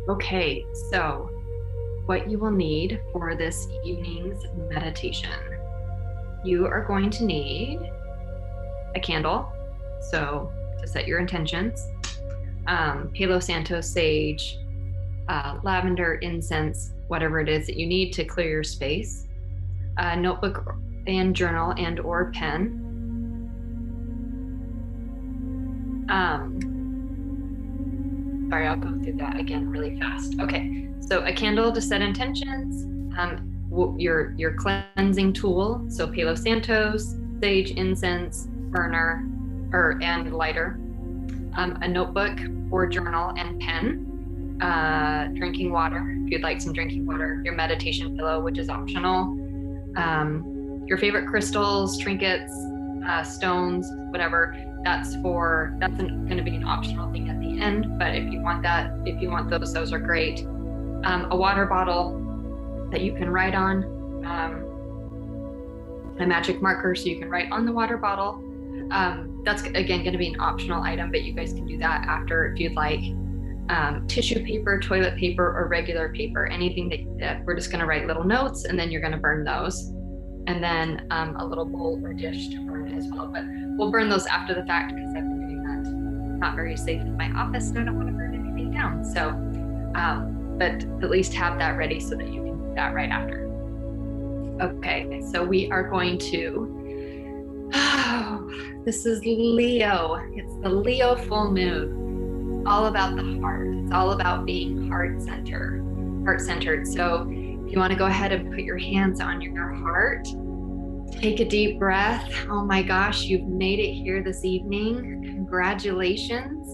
Okay, so what you will need for this evening's meditation. You are going to need a candle, so to set your intentions, Palo Santo sage, lavender, incense, whatever it is that you need to clear your space, a notebook and journal and or pen. Sorry, I'll go through that again really fast. Okay, so a candle to set intentions, your cleansing tool, so Palo Santos, sage, incense, burner, and lighter, a notebook or journal and pen, drinking water, if you'd like some drinking water, your meditation pillow, which is optional, your favorite crystals, trinkets, stones, whatever. That's going to be an optional thing at the end, but if you want those are great. A water bottle that you can write on, a magic marker so you can write on the water bottle. That's again going to be an optional item, but you guys can do that after if you'd like. Tissue paper, toilet paper, or regular paper, anything that we're just going to write little notes and then you're going to burn those. And then a little bowl or dish to burn as well. But we'll burn those after the fact because I've been doing that not very safe in my office and I don't want to burn anything down. So, but at least have that ready so that you can do that right after. Okay, so we are going to, this is Leo. It's the Leo full moon. It's all about the heart. It's all about being heart-centered. So if you want to go ahead and put your hands on your heart, take a deep breath. Oh my gosh, you've made it here this evening. Congratulations.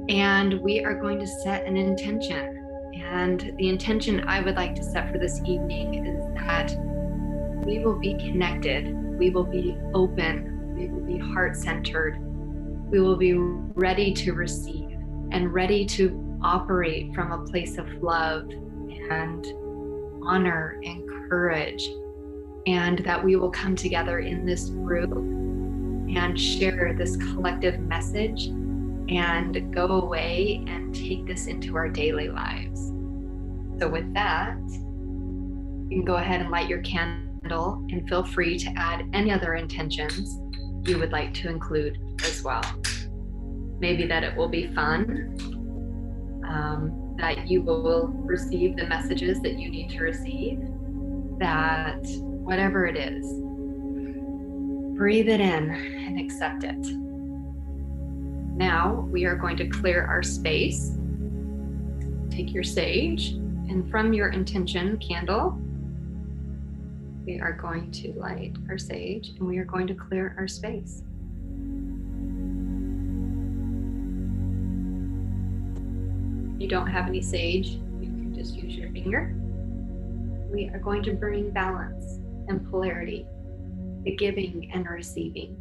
And we are going to set an intention. And the intention I would like to set for this evening is that we will be connected. We will be open. We will be heart-centered. We will be ready to receive and ready to operate from a place of love and honor and courage, and that we will come together in this group and share this collective message and go away and take this into our daily lives. So with that, you can go ahead and light your candle and feel free to add any other intentions you would like to include as well. Maybe that it will be fun, that you will receive the messages that you need to receive, that whatever it is, breathe it in and accept it. Now we are going to clear our space. Take your sage, and from your intention candle, we are going to light our sage and we are going to clear our space. If you don't have any sage, you can just use your finger. We are going to bring balance and polarity, the giving and receiving,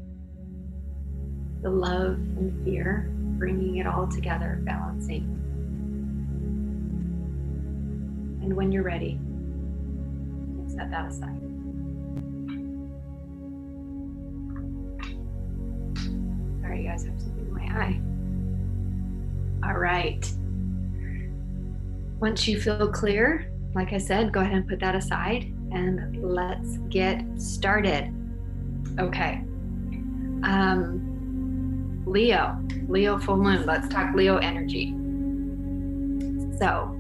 the love and fear, bringing it all together, balancing. And when you're ready, you can set that aside. Sorry, you guys have something in my eye. All right. Once you feel clear, like I said, go ahead and put that aside and let's get started. Okay. Leo full moon. Let's talk Leo energy. So,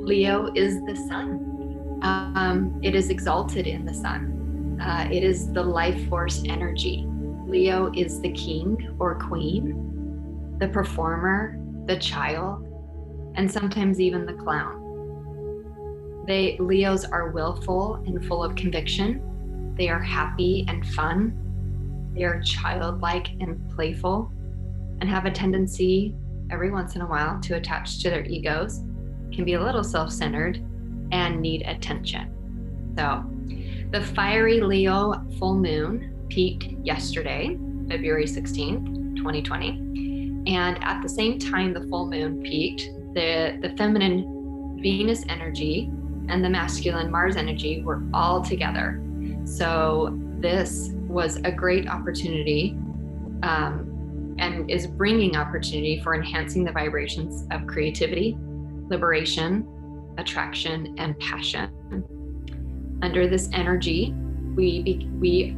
Leo is the sun. It is exalted in the sun. It is the life force energy. Leo is the king or queen, the performer, the child, and sometimes even the clown. Leos are willful and full of conviction. They are happy and fun. They are childlike and playful, and have a tendency every once in a while to attach to their egos, can be a little self-centered, and need attention. So the fiery Leo full moon peaked yesterday, February 16th, 2020. And at the same time the full moon peaked, the feminine Venus energy and the masculine Mars energy were all together. So this was a great opportunity and is bringing opportunity for enhancing the vibrations of creativity, liberation, attraction, and passion. Under this energy, we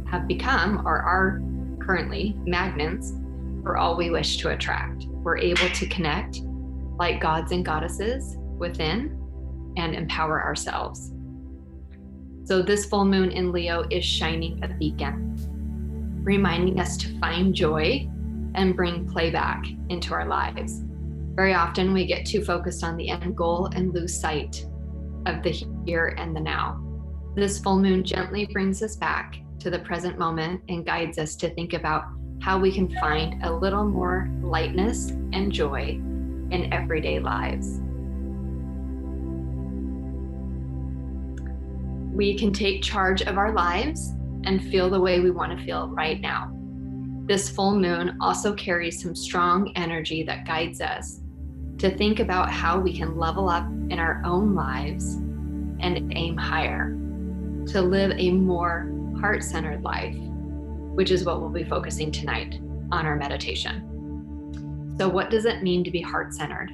have become, or are currently, magnets for all we wish to attract. We're able to connect like gods and goddesses within and empower ourselves. So this full moon in Leo is shining a beacon, reminding us to find joy and bring play back into our lives. Very often we get too focused on the end goal and lose sight of the here and the now. This full moon gently brings us back to the present moment and guides us to think about how we can find a little more lightness and joy in everyday lives. We can take charge of our lives and feel the way we want to feel right now. This full moon also carries some strong energy that guides us to think about how we can level up in our own lives and aim higher, to live a more heart-centered life, which is what we'll be focusing tonight on our meditation. So what does it mean to be heart-centered?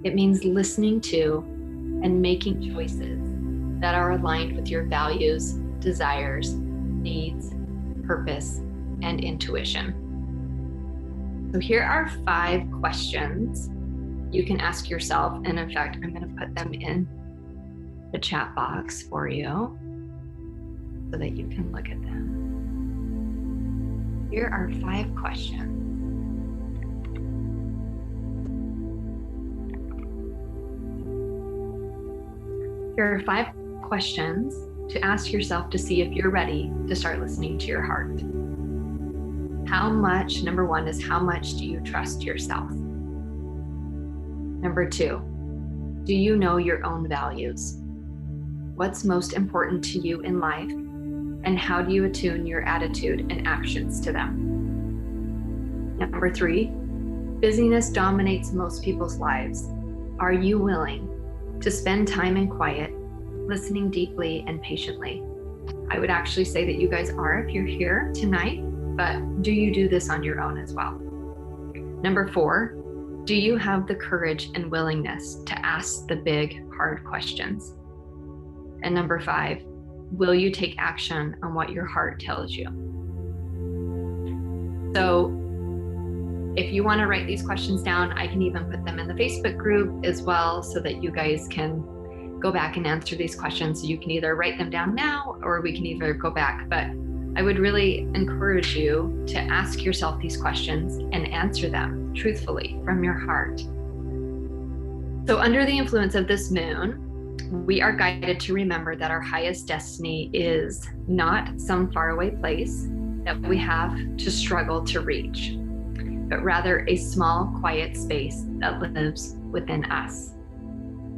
It means listening to and making choices that are aligned with your values, desires, needs, purpose, and intuition. So here are 5 questions you can ask yourself. And in fact, I'm going to put them in the chat box for you so that you can look at them. Here are 5 questions. Here are 5 questions to ask yourself to see if you're ready to start listening to your heart. How much, number 1 is, how much do you trust yourself? Number 2, do you know your own values? What's most important to you in life, and how do you attune your attitude and actions to them? Number 3, busyness dominates most people's lives. Are you willing to spend time in quiet, listening deeply and patiently? I would actually say that you guys are if you're here tonight, but do you do this on your own as well? Number 4, do you have the courage and willingness to ask the big, hard questions? And number 5, will you take action on what your heart tells you? So if you want to write these questions down, I can even put them in the Facebook group as well so that you guys can go back and answer these questions. So you can either write them down now or we can either go back. But I would really encourage you to ask yourself these questions and answer them truthfully from your heart. So under the influence of this moon, we are guided to remember that our highest destiny is not some faraway place that we have to struggle to reach, but rather a small, quiet space that lives within us.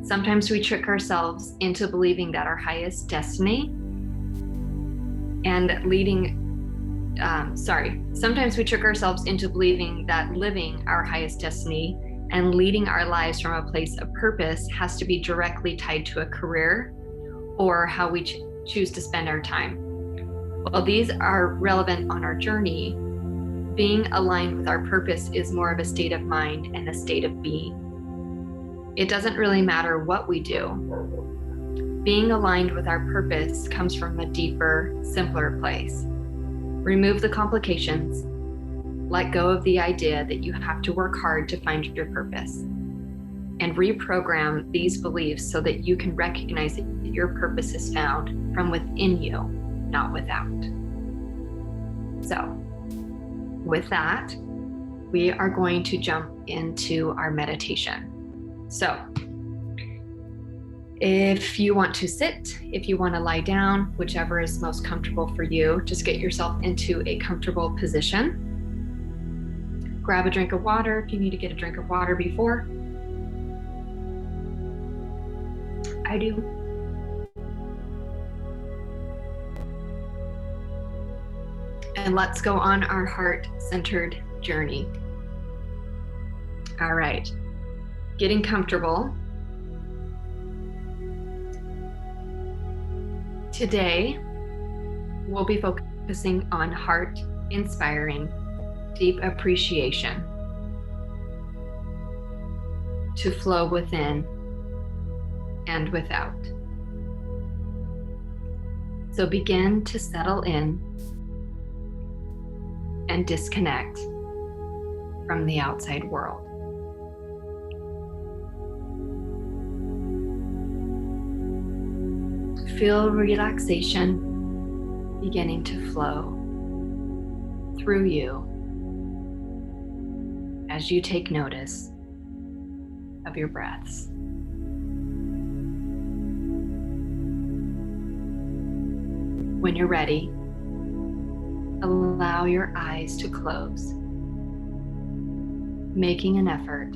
Sometimes we trick ourselves into believing that our highest destiny and sometimes we trick ourselves into believing that living our highest destiny and leading our lives from a place of purpose has to be directly tied to a career or how we choose to spend our time. While these are relevant on our journey, being aligned with our purpose is more of a state of mind and a state of being. It doesn't really matter what we do. Being aligned with our purpose comes from a deeper, simpler place. Remove the complications. Let go of the idea that you have to work hard to find your purpose, and reprogram these beliefs so that you can recognize that your purpose is found from within you, not without. So with that, we are going to jump into our meditation. So if you want to sit, if you want to lie down, whichever is most comfortable for you, just get yourself into a comfortable position. Grab a drink of water if you need to get a drink of water before. I do. And let's go on our heart-centered journey. All right, getting comfortable. Today, we'll be focusing on heart-inspiring deep appreciation to flow within and without. So begin to settle in and disconnect from the outside world. Feel relaxation beginning to flow through you as you take notice of your breaths. When you're ready, allow your eyes to close, making an effort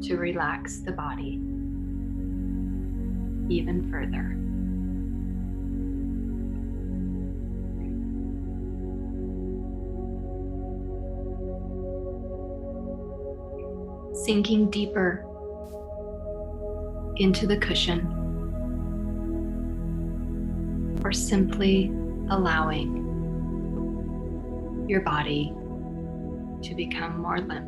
to relax the body even further. Sinking deeper into the cushion, or simply allowing your body to become more limp.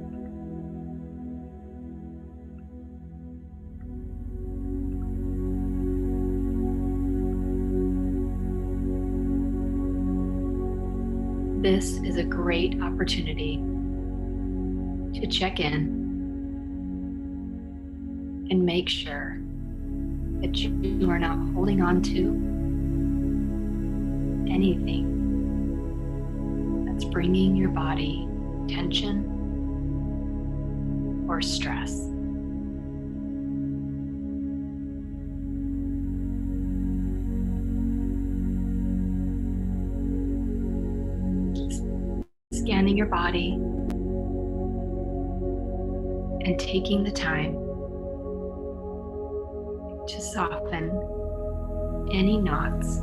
This is a great opportunity to check in and make sure that you are not holding on to anything that's bringing your body tension or stress. Scanning your body and taking the time to soften any knots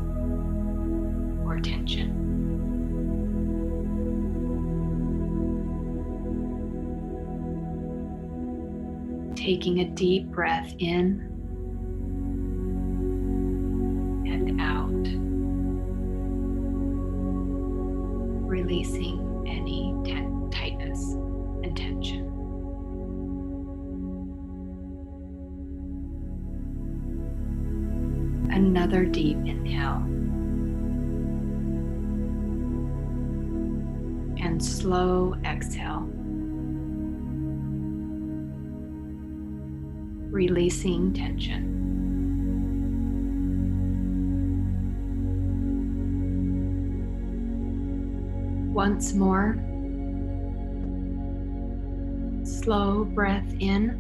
or tension. Taking a deep breath in and out, releasing any tightness and tension. Another deep inhale and slow exhale, releasing tension. Once more, slow breath in,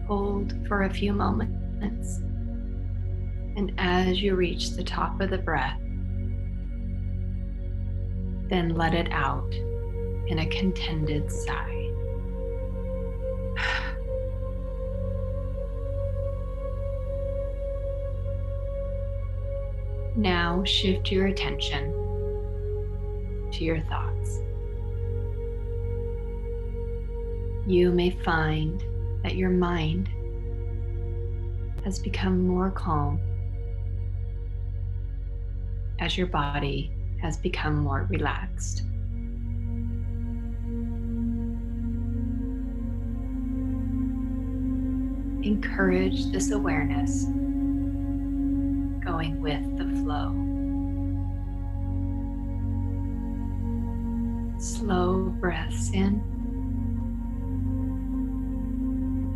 hold for a few moments, and as you reach the top of the breath, then let it out in a contented sigh. Now shift your attention to your thoughts. You may find that your mind has become more calm as your body has become more relaxed. Encourage this awareness going with the flow. Slow breaths in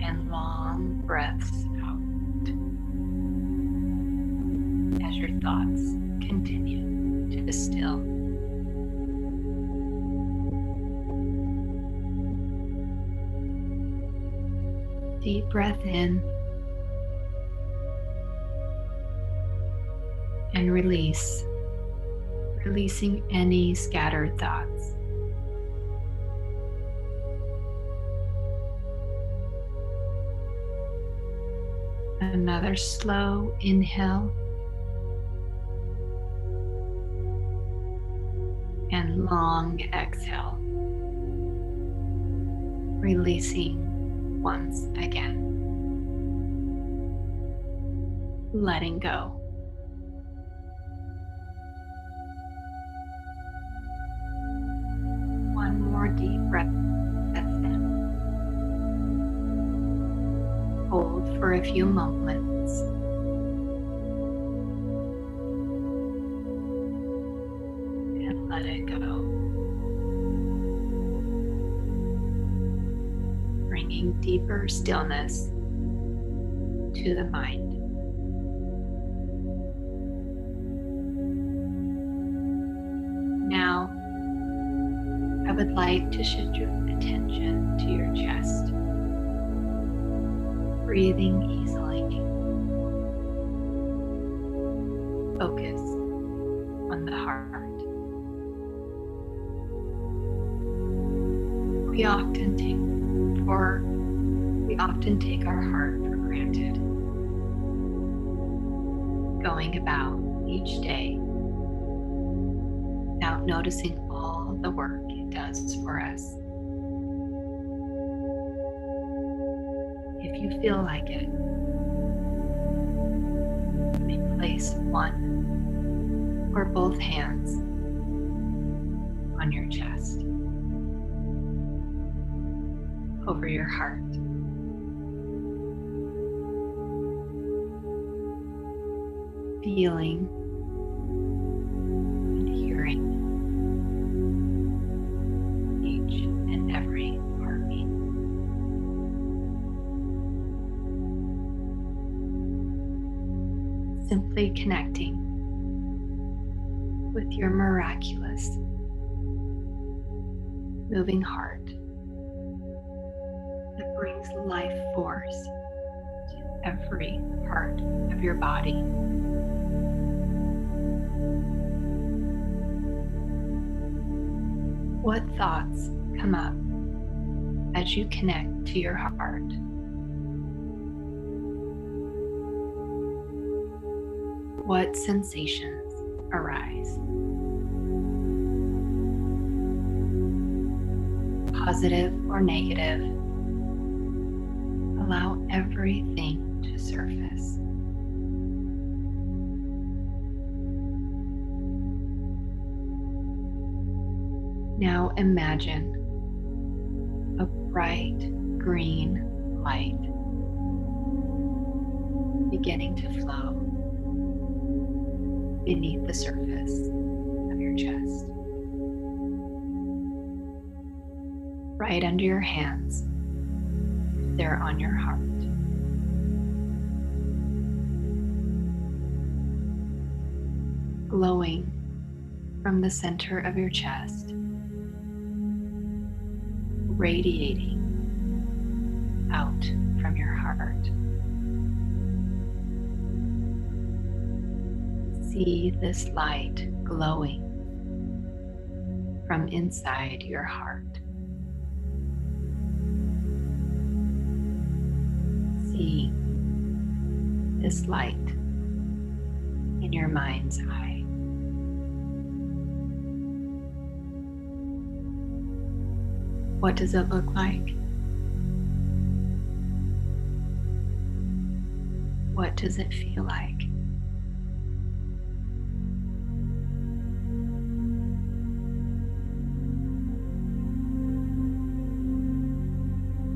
and long breaths out as your thoughts continue to distill. Deep breath in and release, releasing any scattered thoughts. Another slow inhale and long exhale, releasing once again, letting go. hold for a few moments. And let it go. Bringing deeper stillness to the mind. Now, I would like to shift your attention to your chest, breathing easily. Focus on the heart. We often take our heart for granted, going about each day without noticing all the work it does for us. If you feel like it, you may place one or both hands on your chest, over your heart. Feeling and hearing each and every heartbeat. Simply connecting with your miraculous, moving heart that brings life force to every part of your body. What thoughts come up as you connect to your heart? What sensations arise? Positive or negative, allow everything to surface. Now imagine a bright green light beginning to flow beneath the surface of your chest, right under your hands, if they're on your heart. Glowing from the center of your chest, radiating out from your heart. See this light glowing from inside your heart. See this light in your mind's eye. What does it look like? What does it feel like?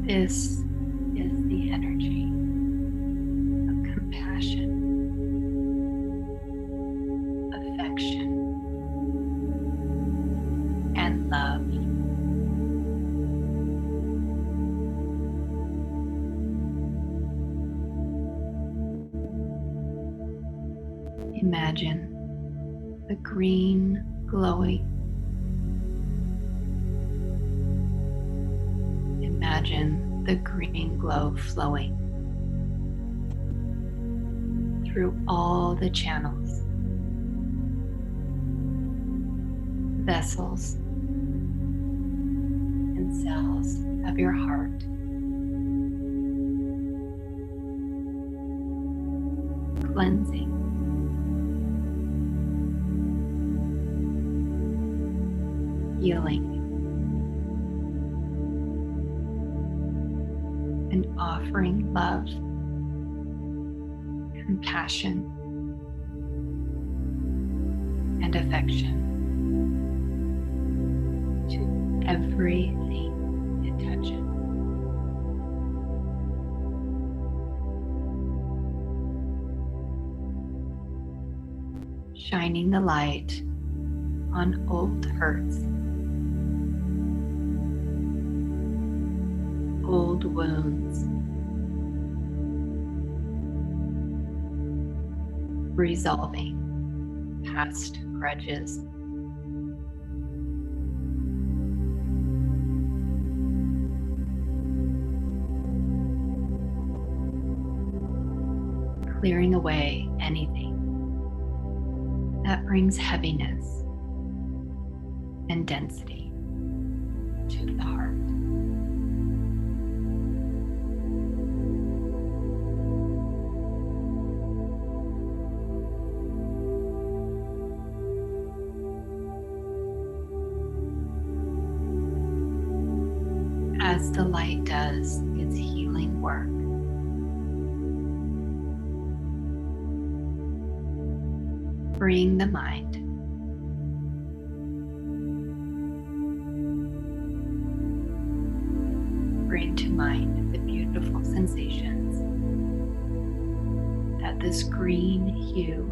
This is the energy of compassion, affection, and love. Imagine the green glowing. Imagine the green glow flowing through all the channels, vessels, and cells of your heart, cleansing, healing, and offering love, compassion, and affection to everything it touches. shining the light on old hurts, old wounds, resolving past grudges. Clearing away anything that brings heaviness and density to the heart. As the light does its healing work, freeing the mind, bring to mind the beautiful sensations that this green hue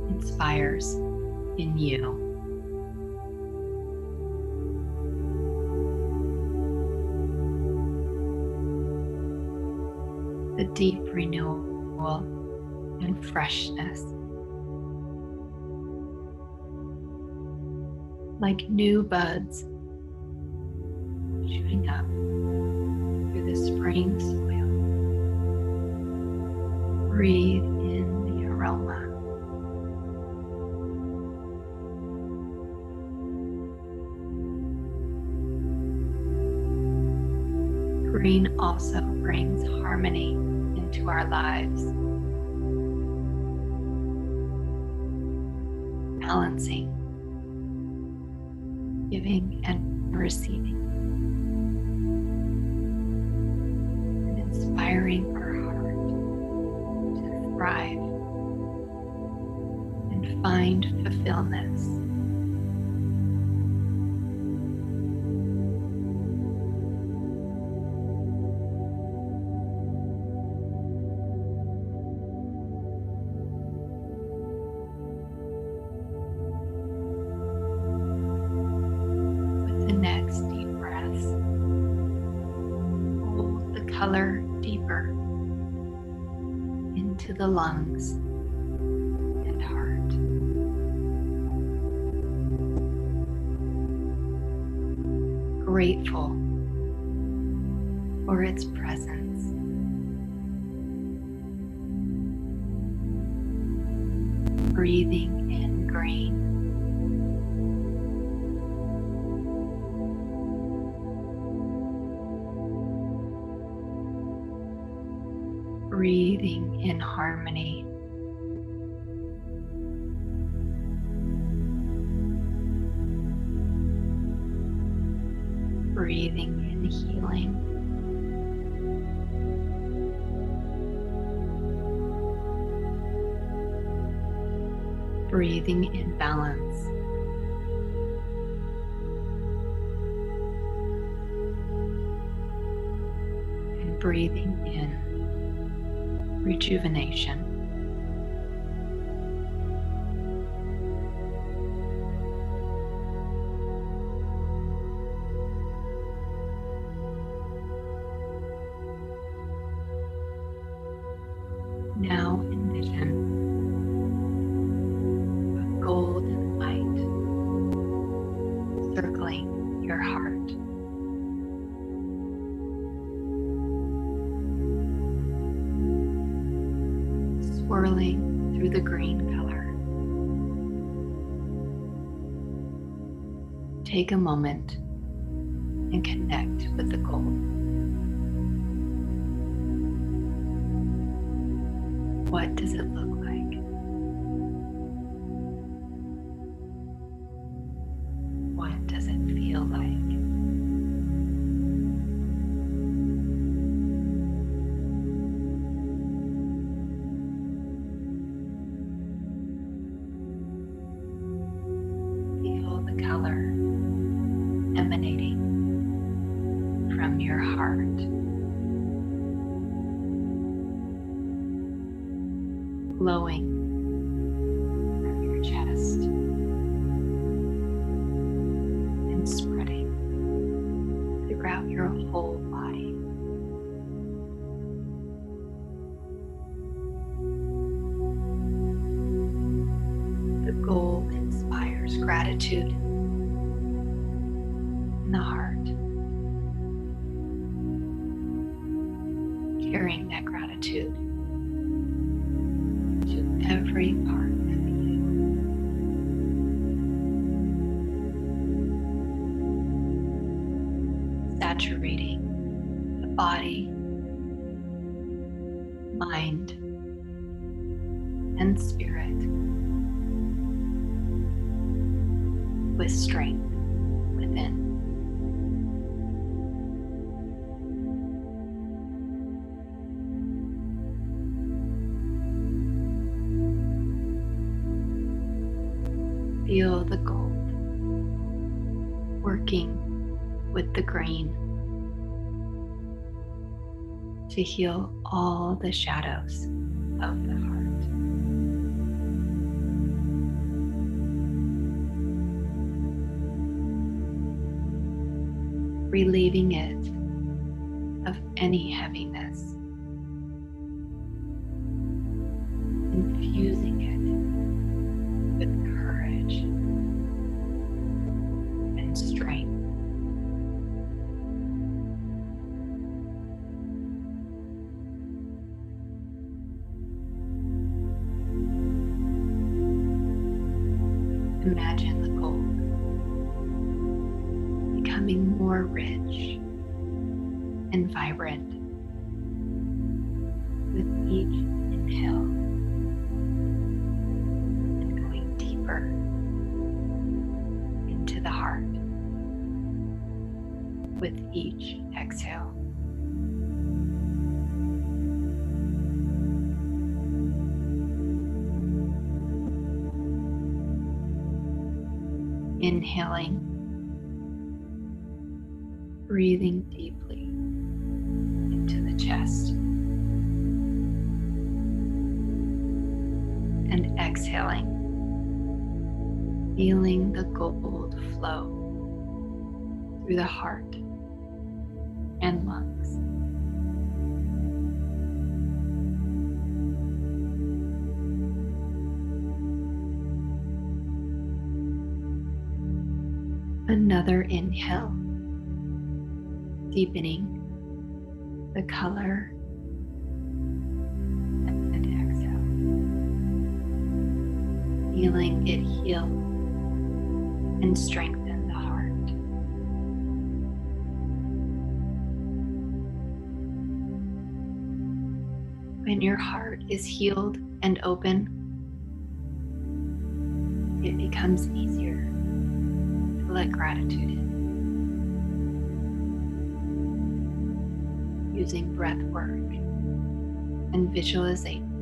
inspires in you. The deep renewal and freshness, like new buds shooting up through the spring soil. Breathe in the aroma. Green also brings harmony into our lives, balancing, giving and receiving, and inspiring our heart to thrive and find fulfillment. With the next deep breath, hold the color deeper into the lungs and heart. Grateful for its presence. Breathing in green. Breathing in harmony. Breathing in healing. Breathing in balance. And breathing in rejuvenation. Now envision a golden light circling your heart. Swirling through the green color. Take a moment and connect with the gold. What does it look like? What does it feel like? Feel the color emanating from your heart. Glowing gratitude in the heart, carrying that gratitude to every part of you. Saturating the body, mind, and spirit with strength within. Feel the gold working with the green to heal all the shadows of the heart. Relieving it of any heaviness, infusing it with courage and strength. Imagine the gold becoming more rich and vibrant with each inhale and going deeper into the heart with each exhale. Inhaling, breathing deeply into the chest, and exhaling, feeling the gold flow through the heart and lungs. Another inhale, deepening the color, and exhale, feeling it heal and strengthen the heart. When your heart is healed and open, it becomes easier to let gratitude in. Using breath work and visualization,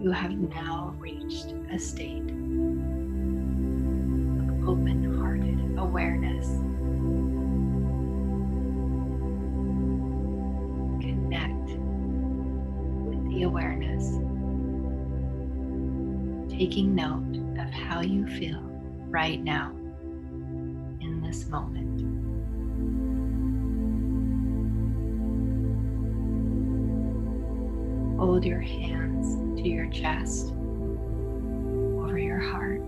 you have now reached a state of open-hearted awareness. Connect with the awareness, taking note of how you feel right now in this moment. Hold your hands to your chest, over your heart.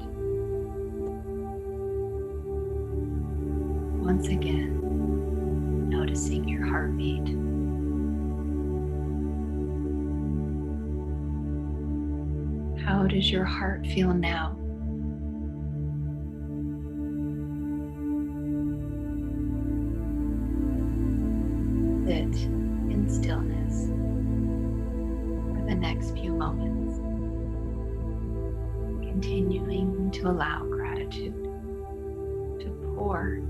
Once again, noticing your heartbeat. How does your heart feel now? Sit in stillness for the next few moments, continuing to allow gratitude to pour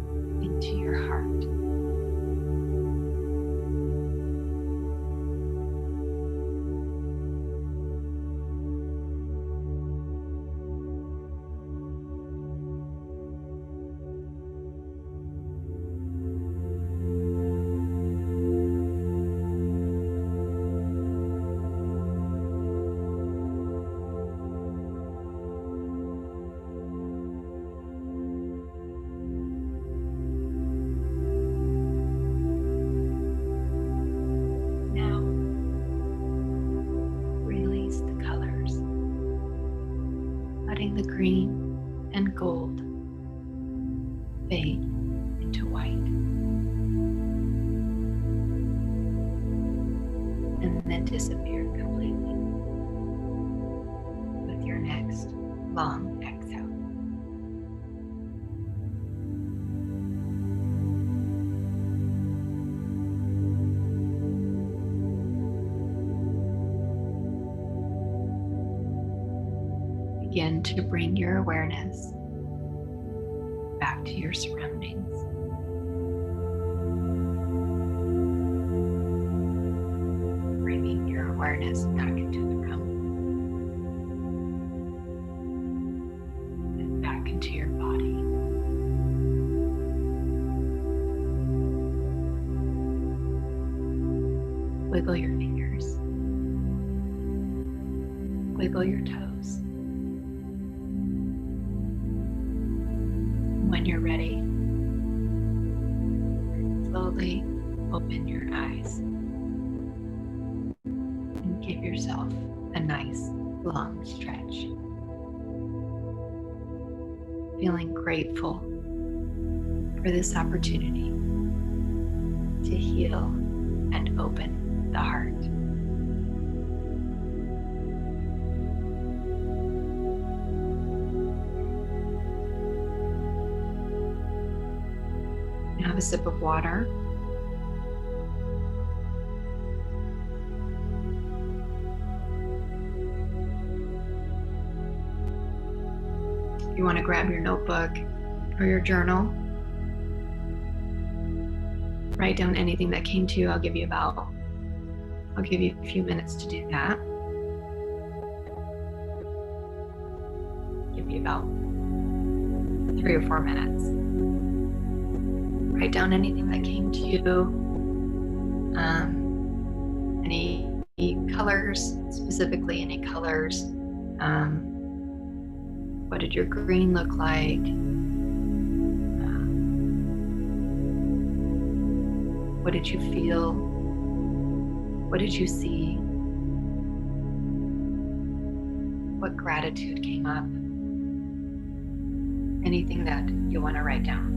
into your heart. the green and gold fade into white. And then disappear completely with your next long exhale. Begin to bring your awareness back to your surroundings. Bringing your awareness back into the room and back into your body. Wiggle your fingers. Wiggle your toes. When you're ready, slowly open your eyes and give yourself a nice long stretch. Feeling grateful for this opportunity to heal and open the heart. Have a sip of water. If you want to grab your notebook or your journal, write down anything that came to you. I'll give you a few minutes to do that. Give you about 3 or 4 minutes. Write down anything that came to you, any colors, specifically any colors. What did your green look like? What did you feel? What did you see? What gratitude came up? Anything that you want to write down.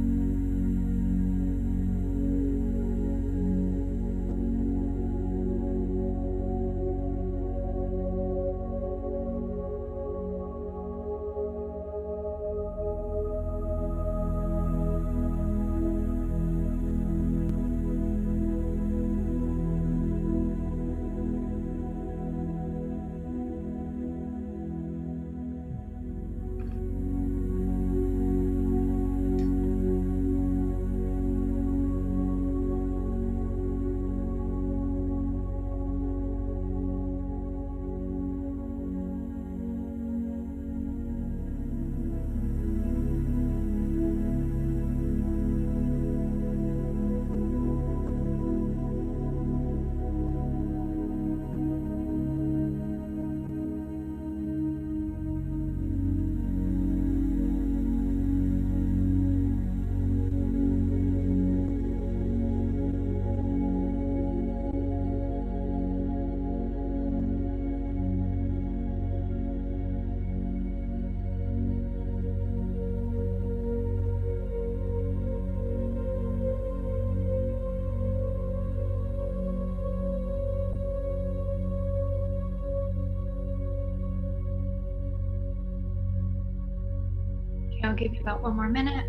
I'll give you about 1 more minute.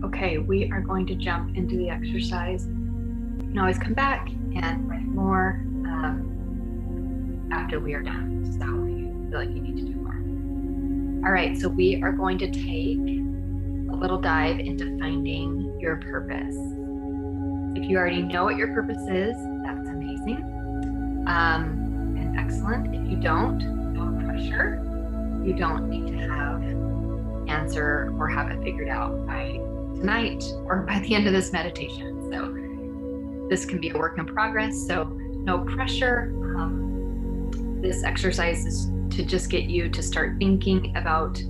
Okay, we are going to jump into the exercise. You can always come back and write more after we are done. So you feel like you need to do more. All right, so we are going to take a little dive into finding your purpose. If you already know what your purpose is, that's amazing. And Excellent. If you don't, no pressure. You don't need to have answer or have it figured out by tonight or by the end of this meditation. So this can be a work in progress. So no pressure. This exercise is to just get you to start thinking about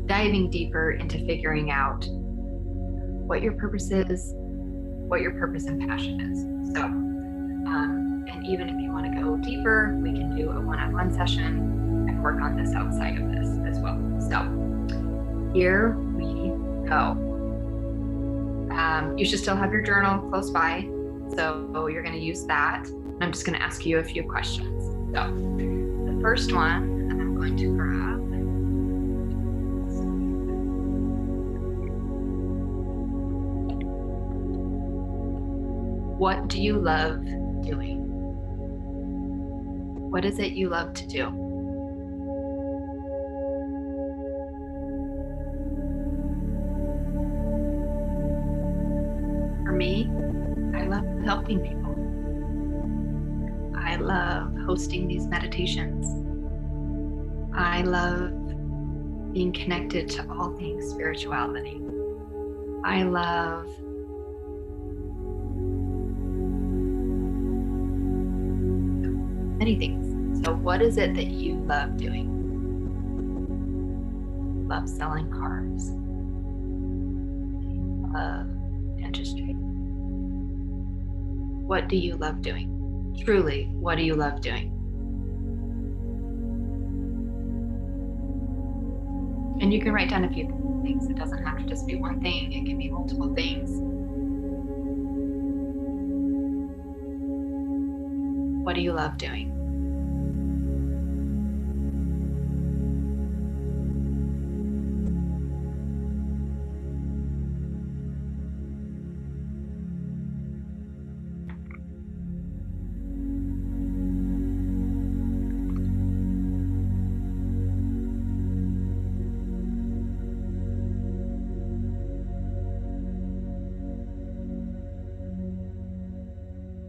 diving deeper into figuring out what your purpose is, what your purpose and passion is. So, and even if you want to go deeper, we can do a one-on-one session and work on this outside of this as well. So here we go. You should still have your journal close by. So you're going to use that. I'm just going to ask you a few questions. So the first one that I'm going to grab. What do you love doing? What is it you love to do? For me, I love helping people. I love hosting these meditations. I love being connected to all things spirituality. I love many things. So what is it that you love doing? Love selling cars. Love dentistry. What do you love doing? Truly, what do you love doing? And you can write down a few things. It doesn't have to just be one thing. It can be multiple things. What do you love doing?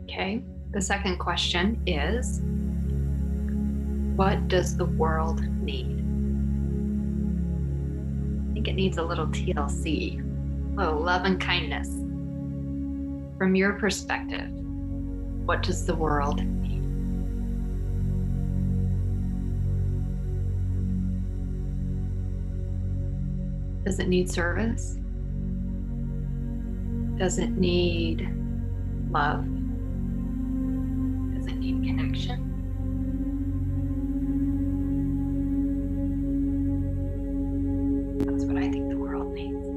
Okay, the second question is, what does the world need? I think it needs a little TLC, a little love and kindness. From your perspective, what does the world need? Does it need service? Does it need love? Does it need connection? That's what I think the world needs.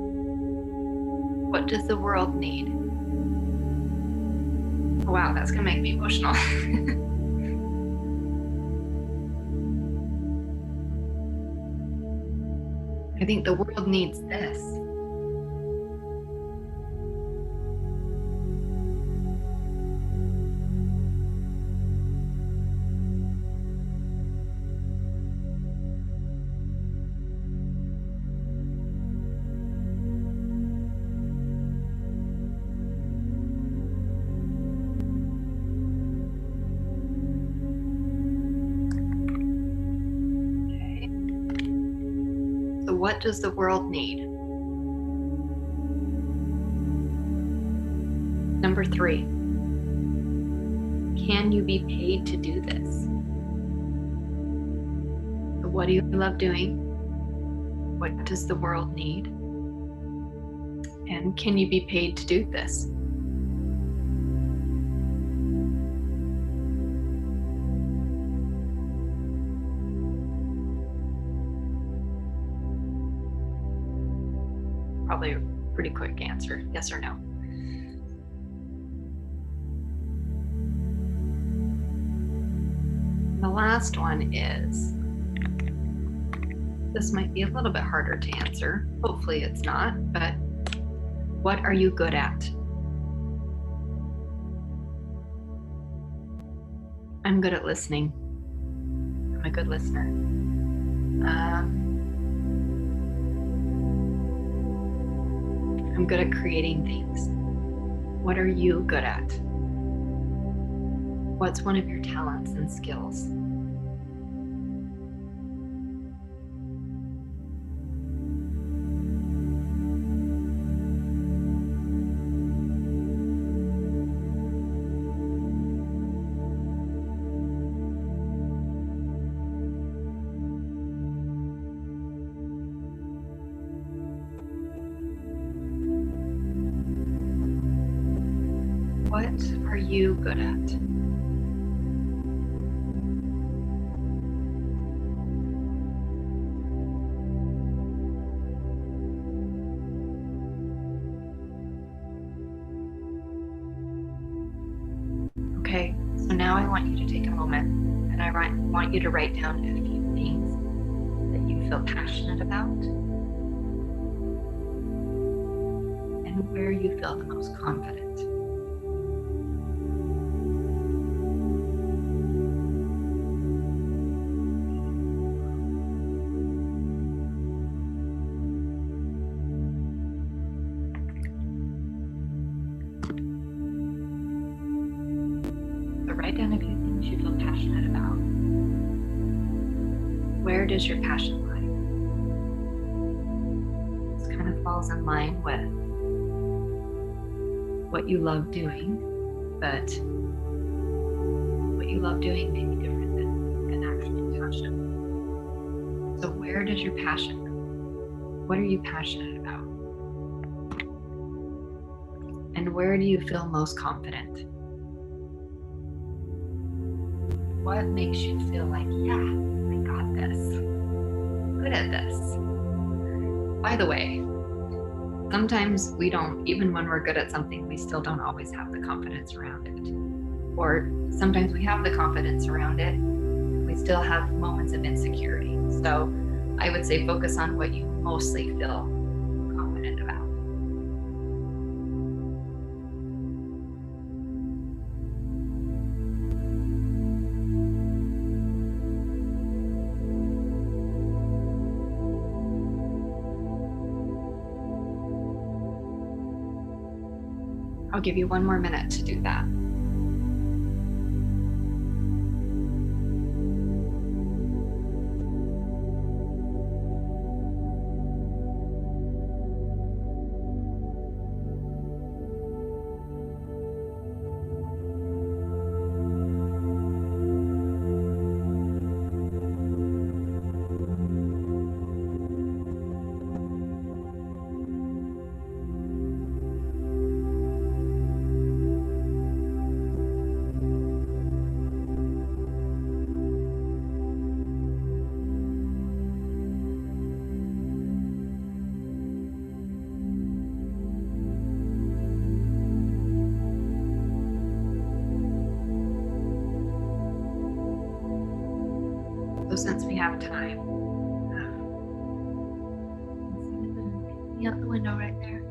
What does the world need? Wow, that's gonna make me emotional. I think the world needs this. What does the world need? Number 3, can you be paid to do this? So what do you love doing? What does the world need? And can you be paid to do this? Probably a pretty quick answer, yes or no. The last one is, this might be a little bit harder to answer. Hopefully it's not, but what are you good at? I'm good at listening. I'm a good listener. I'm good at creating things. What are you good at? What's one of your talents and skills? What are you good at? Okay, so now I want you to take a moment and I want you to write down a few things that you feel passionate about and where you feel the most confident. So write down a few things you feel passionate about. Where does your passion lie? This kind of falls in line with what you love doing, but what you love doing may be different than an actual passion. So where does your passion lie? What are you passionate about? And where do you feel most confident? What makes you feel like, yeah, I got this. I'm good at this. By the way, sometimes we don't, even when we're good at something, we still don't always have the confidence around it. Or sometimes we have the confidence around it, we still have moments of insecurity. So I would say focus on what you mostly feel confident about. I'll give you one more minute to do that. So since we have time, out the window right there.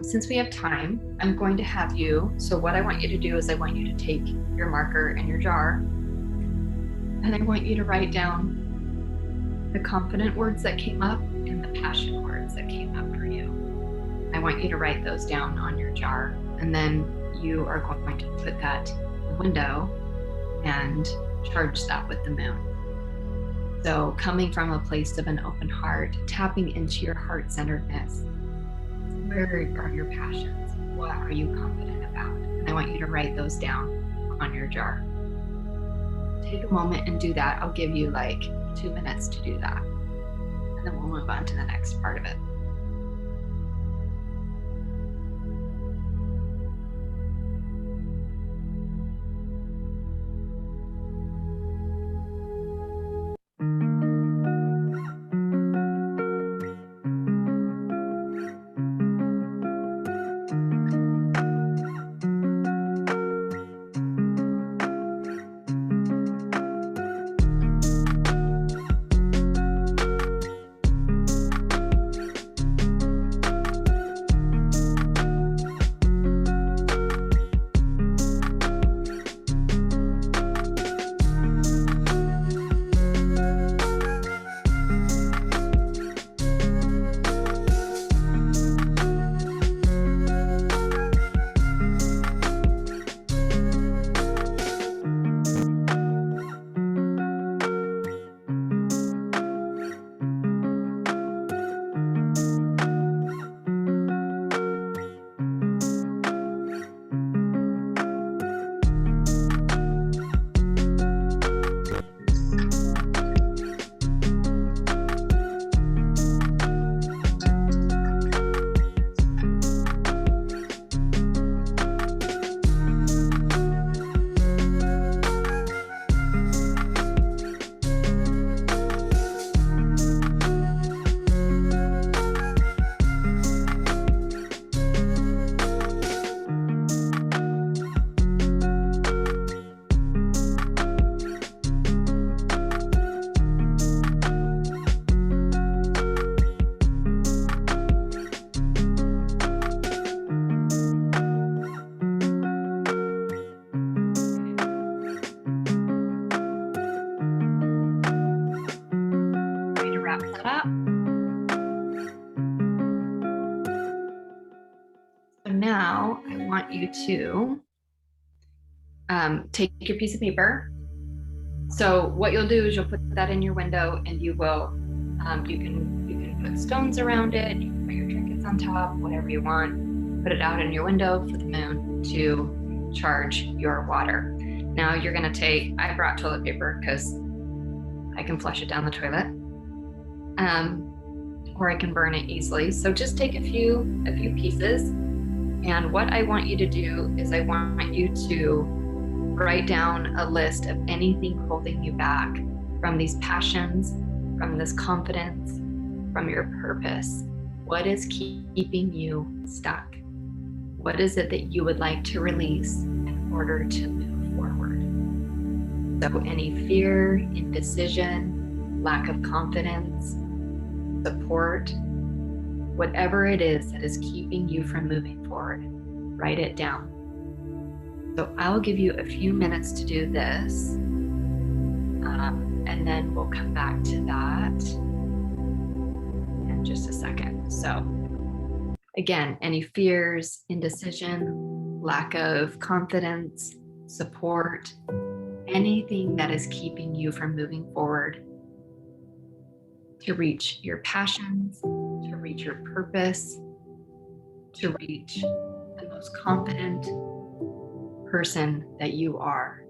Since we have time, I'm going to have you, so what I want you to do is I want you to take your marker and your jar, and I want you to write down the confident words that came up and the passion words that came up for you. I want you to write those down on your jar, and then you are going to put that in the window and charge that with the moon. So coming from a place of an open heart, tapping into your heart-centeredness, where are your passions? What are you confident about? And I want you to write those down on your jar. Take a moment and do that. I'll give you like 2 minutes to do that. And then we'll move on to the next part of it. you to take your piece of paper. So what you'll do is you'll put that in your window, and you will you can put stones around it, you can put your trinkets on top, whatever you want. Put it out in your window for the moon to charge your water. Now you're gonna take, I brought toilet paper because I can flush it down the toilet, or I can burn it easily. So just take a few pieces. And what I want you to do is I want you to write down a list of anything holding you back from these passions, from this confidence, from your purpose. What is keeping you stuck? What is it that you would like to release in order to move forward? So any fear, indecision, lack of confidence, support, whatever it is that is keeping you from moving forward, write it down. So I'll give you a few minutes to do this, and then we'll come back to that in just a second. So again, any fears, indecision, lack of confidence, support, anything that is keeping you from moving forward to reach your passions, to reach your purpose, to reach the most confident person that you are.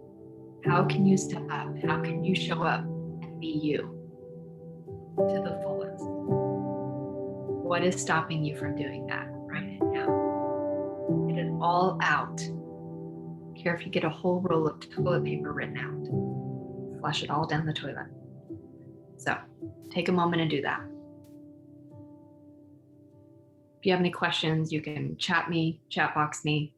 How can you step up? How can you show up and be you to the fullest? What is stopping you from doing that? Write it down. Get it all out. Care if you get a whole roll of toilet paper written out. Flush it all down the toilet. So take a moment and do that. If you have any questions, you can chat box me.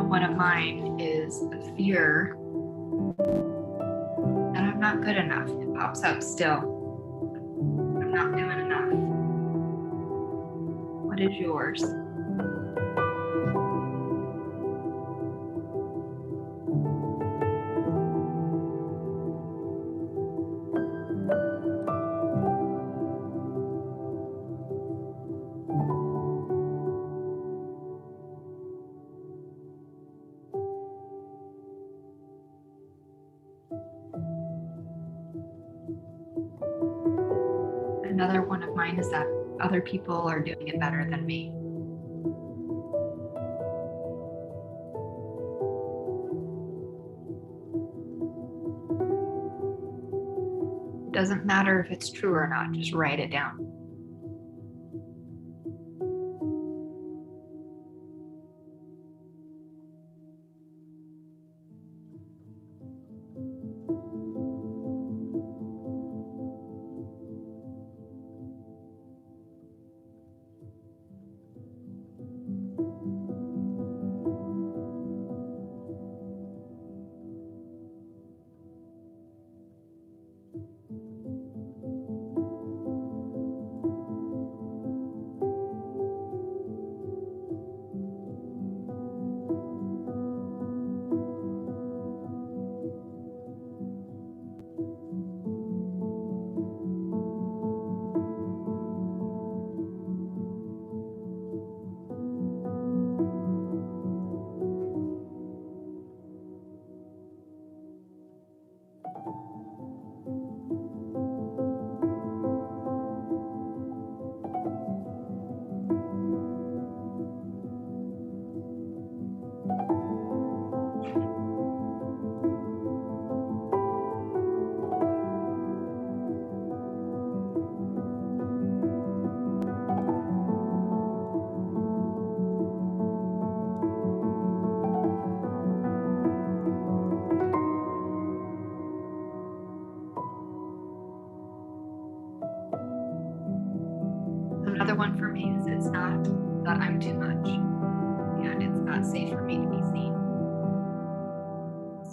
One of mine is a fear that I'm not good enough. It pops up still. I'm not doing enough. What is yours? Another one of mine is that other people are doing it better than me. It doesn't matter if it's true or not, just write it down.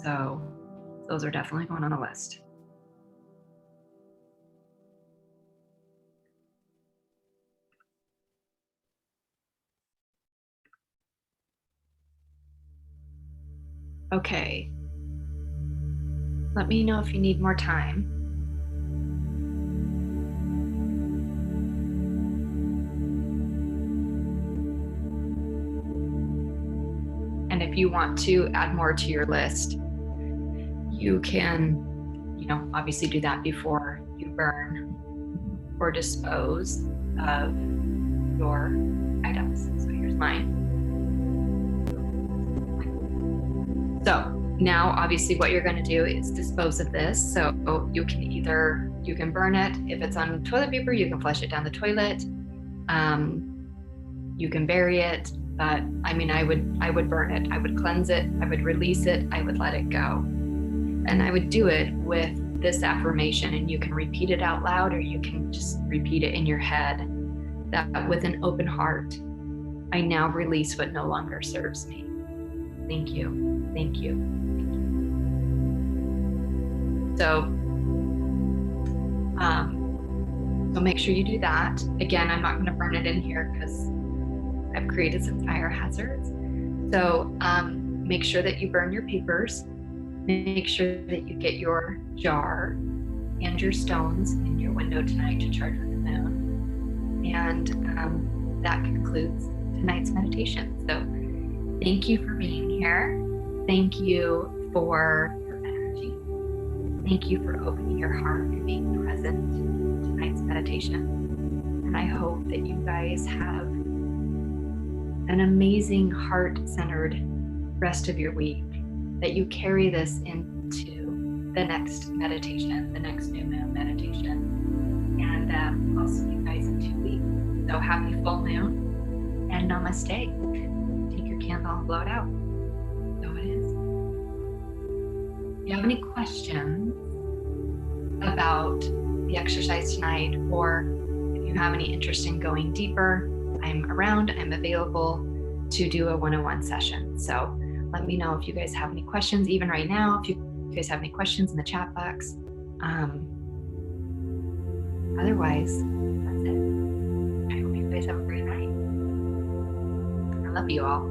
So those are definitely going on the list. Okay. Let me know if you need more time. And if you want to add more to your list, you can, obviously do that before you burn or dispose of your items. So here's mine. So now obviously what you're going to do is dispose of this. So you can burn it. If it's on toilet paper, you can flush it down the toilet. You can bury it, but I mean, I would burn it. I would cleanse it. I would release it. I would let it go. And I would do it with this affirmation, and you can repeat it out loud, or you can just repeat it in your head, that with an open heart, I now release what no longer serves me. Thank you. Thank you. So make sure you do that. Again, I'm not going to burn it in here because I've created some fire hazards. So make sure that you burn your papers. Make sure that you get your jar and your stones in your window tonight to charge with the moon. And that concludes tonight's meditation. So thank you for being here. Thank you for your energy. Thank you for opening your heart and being present in tonight's meditation. And I hope that you guys have an amazing heart-centered rest of your week, that you carry this into the next meditation, the next new moon meditation. And I'll see you guys in 2 weeks. So happy full moon and namaste. Take your candle and blow it out. So it is. If you have any questions about the exercise tonight, or if you have any interest in going deeper, I'm around, I'm available to do a one-on-one session. So let me know if you guys have any questions, even right now, if you guys have any questions in the chat box. Otherwise, that's it. I hope you guys have a great night. I love you all.